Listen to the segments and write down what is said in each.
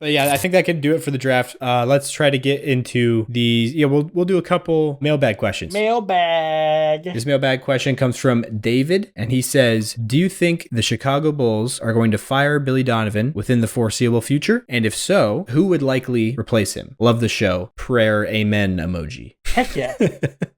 But yeah, I think that can do it for the draft. Let's try to get into these. Yeah, we'll do a couple mailbag questions. Mailbag. This mailbag question comes from David, and he says, do you think the Chicago Bulls are going to fire Billy Donovan within the foreseeable future? And if so, who would likely replace him? Love the show. Prayer amen emoji. Heck yeah.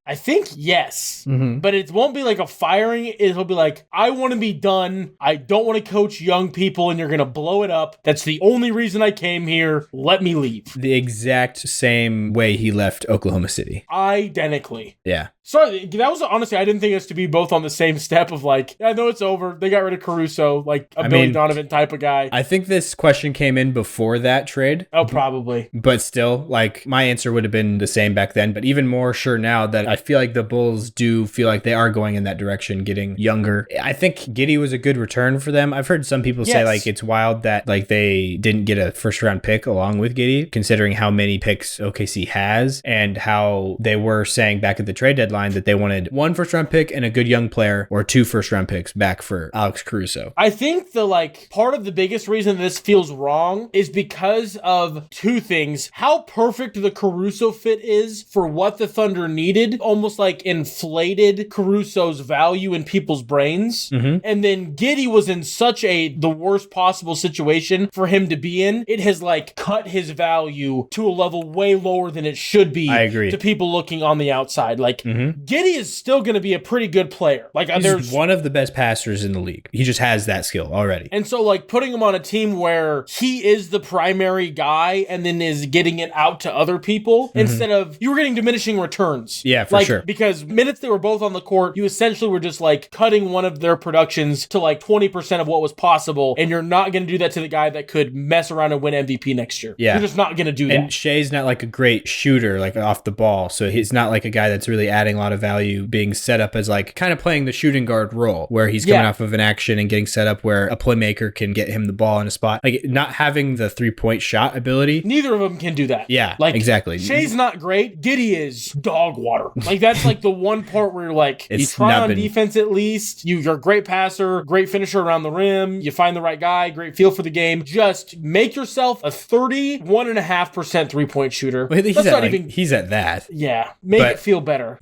I think yes, but it won't be like a firing. It'll be like, I want to be done. I don't want to coach young people and you're going to blow it up. That's the only reason I came here. Let me leave. The exact same way he left Oklahoma City. Identically. Yeah. Sorry, that was honestly, I didn't think us to be both on the same step of like, I know it's over. They got rid of Caruso, like a Billy Donovan type of guy. I think this question came in before that trade. Oh, probably. But still, like, my answer would have been the same back then, but even more sure now that I feel like the Bulls do feel like they are going in that direction, getting younger. I think Giddey was a good return for them. I've heard some people say like it's wild that like they didn't get a first round pick along with Giddey, considering how many picks OKC has and how they were saying back at the trade deadline that they wanted 1 first round pick and a good young player, or 2 first round picks back for Alex Caruso. I think the like part of the biggest reason this feels wrong is because of 2 things. How perfect the Caruso fit is for what the Thunder needed, almost like inflated Caruso's value in people's brains. And then Giddey was in such the worst possible situation for him to be in. It has like cut his value to a level way lower than it should be. I agree. To people looking on the outside. Like Giddey is still going to be a pretty good player. Like he's one of the best passers in the league. He just has that skill already. And so like putting him on a team where he is the primary guy and then is getting it out to other people instead of you were getting diminishing returns. Yeah, for sure. Because minutes they were both on the court, you essentially were just like cutting one of their productions to like 20% of what was possible. And you're not going to do that to the guy that could mess around and win MVP next year. Yeah. You're just not going to do that. And Shea's not like a great shooter, like off the ball. So he's not like a guy that's really adding a lot of value, being set up as like kind of playing the shooting guard role where he's coming off of an action and getting set up where a playmaker can get him the ball in a spot. Like not having the 3-point shot ability. Neither of them can do that. Yeah, like exactly. Shea's not great. Giddey is dog water. Like that's like the one part where you're like, you try on defense at least. You're a great passer, great finisher around the rim. You find the right guy, great feel for the game. Just make yourself a 31.5% 3-point shooter. Well, he's at that. Yeah, make it feel better.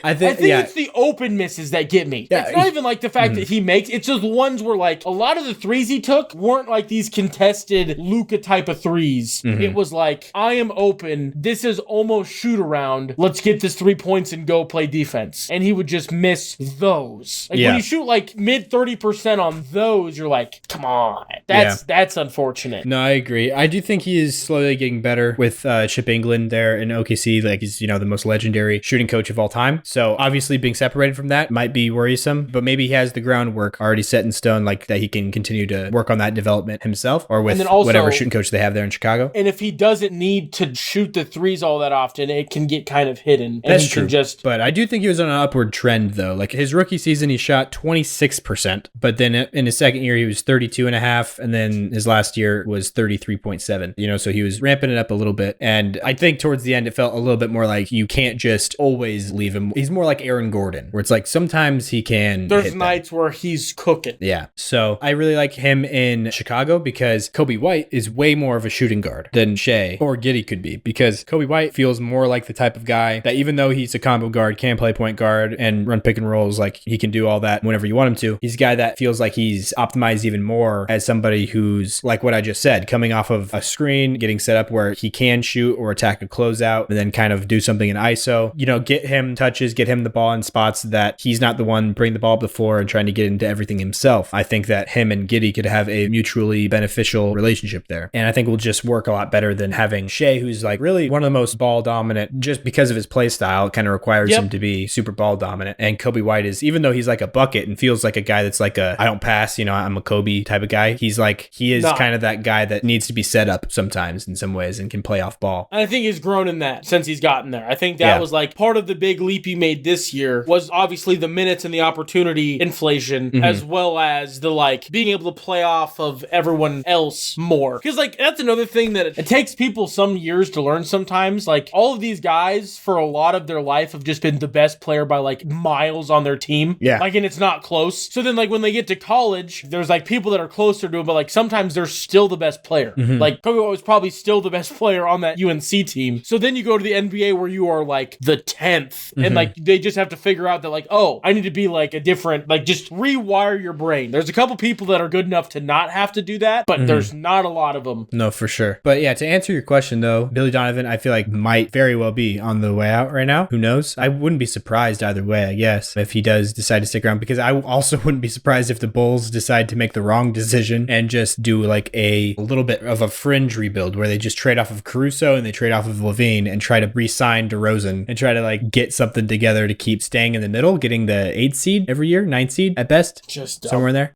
I think it's the open misses that get me. Yeah, it's not even like the fact that he makes. It's just ones where like a lot of the threes he took weren't like these contested Luka type of threes. It was like, I am open. This is almost shoot around. Let's get this 3 points and go play defense. And he would just miss those. Like when you shoot like mid 30% on those, you're like, come on. That's unfortunate. No, I agree. I do think he is slowly getting better with Chip England there in OKC. Like he's, the most legendary shooting coach of all time. So obviously being separated from that might be worrisome, but maybe he has the groundwork already set in stone, like that he can continue to work on that development himself or with whatever shooting coach they have there in Chicago. And if he doesn't need to shoot the threes all that often, it can get kind of hidden. And that's true. But I do think he was on an upward trend though. Like his rookie season, he shot 26%, but then in his second year, he was 32.5%. And then his last year was 33.7%, so he was ramping it up a little bit. And I think towards the end, it felt a little bit more like you can't just always leave him. He's more like Aaron Gordon, where it's like sometimes he can. There's nights where he's cooking. Yeah. So I really like him in Chicago because Kobe White is way more of a shooting guard than Shea or Giddey could be, because Kobe White feels more like the type of guy that even though he's a combo guard, can play point guard and run pick and rolls, like he can do all that whenever you want him to. He's a guy that feels like he's optimized even more as somebody who's like what I just said, coming off of a screen, getting set up where he can shoot or attack a closeout and then kind of do something in ISO, get him touches, get him the ball in spots that he's not the one bringing the ball up the floor and trying to get into everything himself. I think that him and Giddey could have a mutually beneficial relationship there. And I think will just work a lot better than having Shea, who's like really one of the most ball dominant just because of his play style. It kind of requires him to be super ball dominant. And Kobe White is, even though he's like a bucket and feels like a guy that's like I don't pass, I'm a Kobe type of guy. He is kind of that guy that needs to be set up sometimes in some ways and can play off ball. And I think he's grown in that since he's gotten there. I think that was like part of the big leap he made this year was obviously the minutes and the opportunity inflation, as well as the like being able to play off of everyone else more. Because like that's another thing that it takes people some years to learn sometimes. Like all of these guys for a lot of their life have just been the best player by like miles on their team. Yeah. Like, and it's not close. So then like when they get to college, there's like people that are closer to him, but like sometimes they're still the best player. Like Kobe White was probably still the best player on that UNC team. So then you go to the NBA where you are like the 10th and like they just have to figure out that like, oh, I need to be like a different, like just rewire your brain. There's a couple people that are good enough to not have to do that, but there's not a lot of them. No, for sure. But yeah, to answer your question though, Billy Donovan, I feel like might very well be on the way out right now. Who knows? I wouldn't be surprised either way, I guess, if he does decide to stick around, because I also wouldn't be surprised if the Bulls decide to make the wrong decision and just do like a little bit of a fringe rebuild where they just trade off of Caruso and they trade off of Levine and try to re-sign DeRozan and try to like get something together to keep staying in the middle, getting the 8th seed every year, 9th seed at best, Just somewhere in there.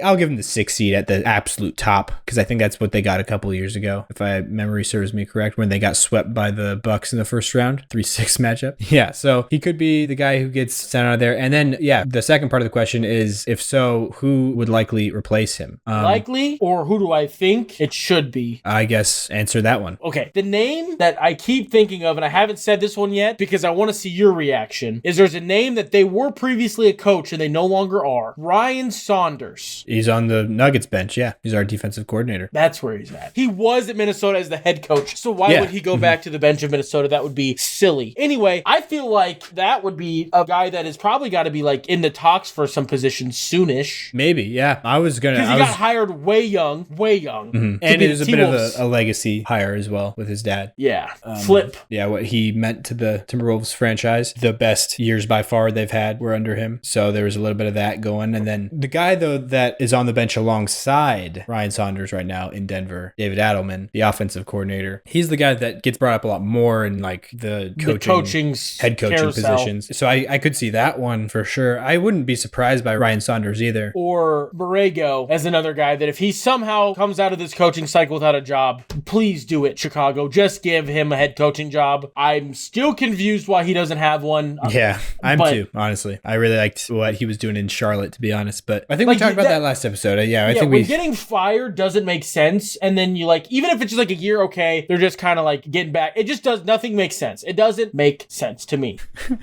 I'll give them the 6th seed at the absolute top, because I think that's what they got a couple of years ago, if my memory serves me correct, when they got swept by the Bucks in the first round, 3-6 matchup. Yeah, so he could be the guy who gets sent out of there. And then, yeah, the second part of the question is, if so, who would likely replace him? Likely, or who do I think it should be? I guess answer that one. Okay, the name that I keep thinking of, and I haven't said this one yet because I want to see your reaction, is there's a name that they were previously a coach and they no longer are. Ryan Saunders. He's on the Nuggets bench, yeah. He's our defensive coordinator. That's where he's at. He was at Minnesota as the head coach, so why would he go back to the bench of Minnesota? That would be silly. Anyway, I feel like that would be a guy that has probably got to be like in the talks for some position soonish. Maybe, yeah. I was gonna, because he got hired way young. And it was a bit of a legacy hire as well with his dad. Yeah, Flip. Yeah, what he meant to the Timberwolves franchise. The best years by far they've had were under him. So there was a little bit of that going. And then the guy, though, that is on the bench alongside Ryan Saunders right now in Denver, David Adelman, the offensive coordinator. He's the guy that gets brought up a lot more in like the coaching's head coaching carousel. positions. So I could see that one for sure. I wouldn't be surprised by Ryan Saunders either. Or Borrego as another guy that if he somehow comes out of this coaching cycle without a job, please do it, Chicago. Just give him a head coaching job. I'm still confused why he doesn't have one. Yeah, I'm too, honestly. I really liked what he was doing in Charlotte, to be honest. But I think we talked about that last episode. I think when getting fired doesn't make sense. And then you like, even if it's just like a year, okay, they're just kind of like getting back. It just does, nothing makes sense. It doesn't make sense to me.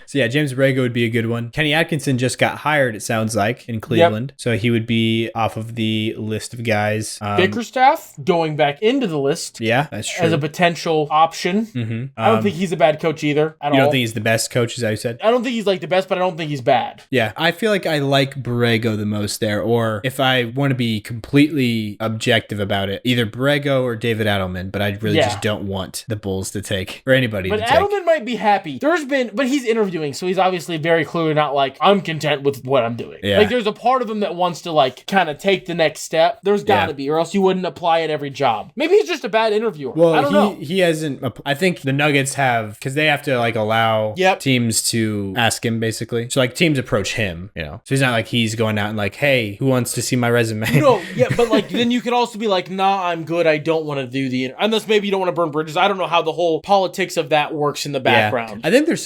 So yeah, James Borrego would be a good one. Kenny Atkinson just got hired, it sounds like, in Cleveland. So he would be off of the list of guys. Bickerstaff going back into the list. Yeah, that's true. As a potential option. I don't think he's a bad coach either at all. You don't think he's the best coach, as I said? I don't think he's like the best, but I don't think he's bad. Yeah, I feel like I like Borrego the most there. Or if I want to be completely objective about it, either Borrego or David Adelman. But I really just don't want the Bulls to take, or anybody to take. But Adelman might be happy. But he's interviewing, so he's obviously very clearly not like, I'm content with what I'm doing. Yeah. Like there's a part of him that wants to like kind of take the next step. There's gotta be, or else you wouldn't apply at every job. Maybe he's just a bad interviewer. Well, I don't know. He hasn't. I think the Nuggets have, because they have to like allow teams to ask him basically. So like teams approach him, you know. So he's not like he's going out and like, hey, who wants to see my resume? No, yeah, but like then you could also be like, nah, I'm good. I don't want to do unless maybe you don't want to burn bridges. I don't know how the whole politics of that works in the background. I think there's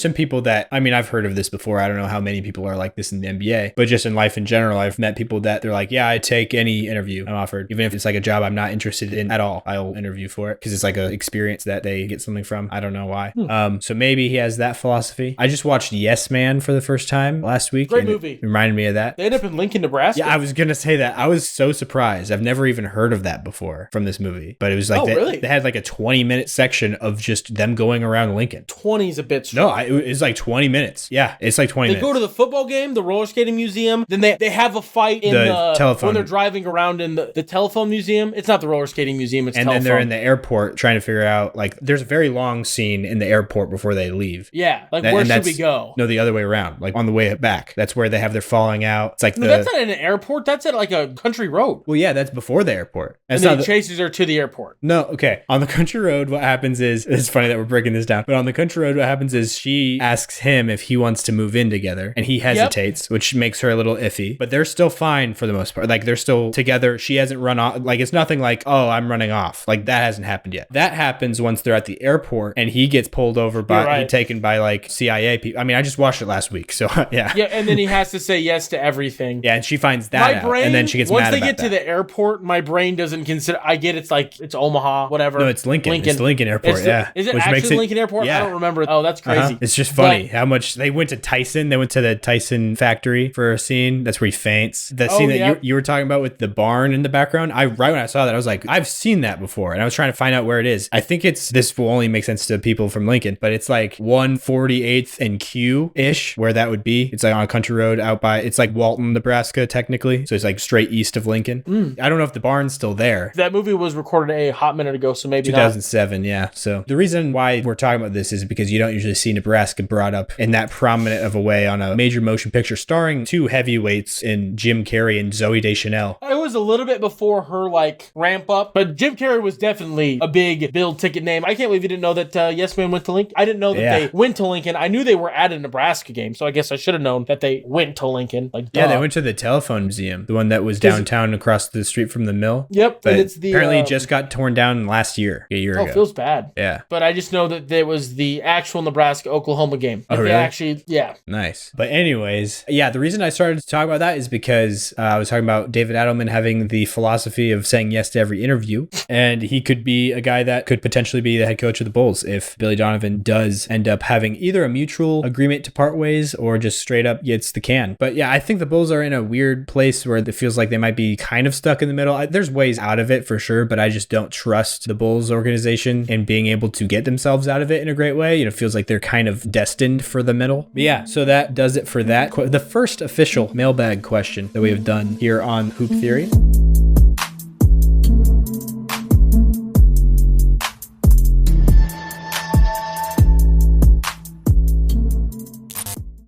some people that, I've heard of this before. I don't know how many people are like this in the NBA, but just in life in general, I've met people that they're like, yeah, I take any interview I'm offered, even if it's like a job I'm not interested in at all. I'll interview for it because it's like an experience that they get something from. I don't know why. So maybe he has that philosophy. I just watched Yes Man for the first time last week. Great movie. It reminded me of that. They end up in Lincoln, Nebraska. Yeah, I was gonna say that. I was so surprised. I've never even heard of that before from this movie. But it was like they had like a 20-minute section of just them going around Lincoln. 20 is a bit strong. No, it's like 20 minutes. Yeah, it's like 20 minutes. They go to the football game, the roller skating museum, then they have a fight in the telephone when they're driving around in the telephone museum. It's not the roller skating museum, it's telephone. And then they're in the airport trying to figure out, like, there's a very long scene in the airport before they leave. Yeah, like where should we go? No, the other way around, like on the way back. That's where they have their falling out. It's like that's not in an airport. That's at like a country road. Well, yeah, that's before the airport. And then he chases her to the airport. No, okay. On the country road, what happens is, it's funny that we're breaking this down, but on the country road, what happens is she asks him if he wants to move in together, and he hesitates, which makes her a little iffy, but they're still fine for the most part. Like, they're still together. She hasn't run off. Like, it's nothing like, oh, I'm running off. Like, that hasn't happened yet. That happens once they're at the airport, and he gets pulled over by, taken by, like, CIA people. I just watched it last week, so, yeah. Yeah, and then he has to say yes to everything. Yeah, and she finds that out, and then she gets mad about that. Once they get to the airport, my brain doesn't consider, I get it's like, it's Omaha, whatever. No, it's Lincoln. It's Lincoln Airport, yeah. Is it actually Lincoln Airport? Yeah. I don't remember remember. Oh, that's crazy. It's just funny how much they went to Tyson. They went to the Tyson factory for a scene. That's where he faints. The scene that you were talking about with the barn in the background. Right when I saw that, I was like, I've seen that before. And I was trying to find out where it is. I think this will only make sense to people from Lincoln, but it's like 148th and Q-ish where that would be. It's like on a country road out by, it's like Walton, Nebraska, technically. So it's like straight east of Lincoln. I don't know if the barn's still there. That movie was recorded a hot minute ago, so maybe 2007, yeah. So the reason why we're talking about this is because you don't usually see Nebraska brought up in that prominent of a way on a major motion picture starring two heavyweights in Jim Carrey and Zooey Deschanel. It was a little bit before her ramp up, but Jim Carrey was definitely a big build ticket name. I can't believe you didn't know that Yes Man went to Lincoln. I didn't know that they went to Lincoln. I knew they were at a Nebraska game, so I guess I should have known that they went to Lincoln. Yeah, they went to the Telephone Museum, the one that was downtown across the street from the mill. Yep, but and it's apparently it just got torn down last year, a year ago. Oh, feels bad. Yeah. But I just know that there was the actual Nebraska-Oklahoma game. Oh, really? They actually, yeah. Nice. But anyways, yeah, the reason I started to talk about that is because I was talking about David Adelman having the philosophy of saying yes to every interview, and he could be a guy that could potentially be the head coach of the Bulls if Billy Donovan does end up having either a mutual agreement to part ways or just straight up gets the can. But yeah, I think the Bulls are in a weird place where it feels like they might be kind of stuck in the middle. There's ways out of it for sure, but I just don't trust the Bulls organization in being able to get themselves out of it in a great way. It feels like they're kind of destined for the middle. But yeah, so that does it for that. The first official mailbag question that we have done here on Hoop Theory.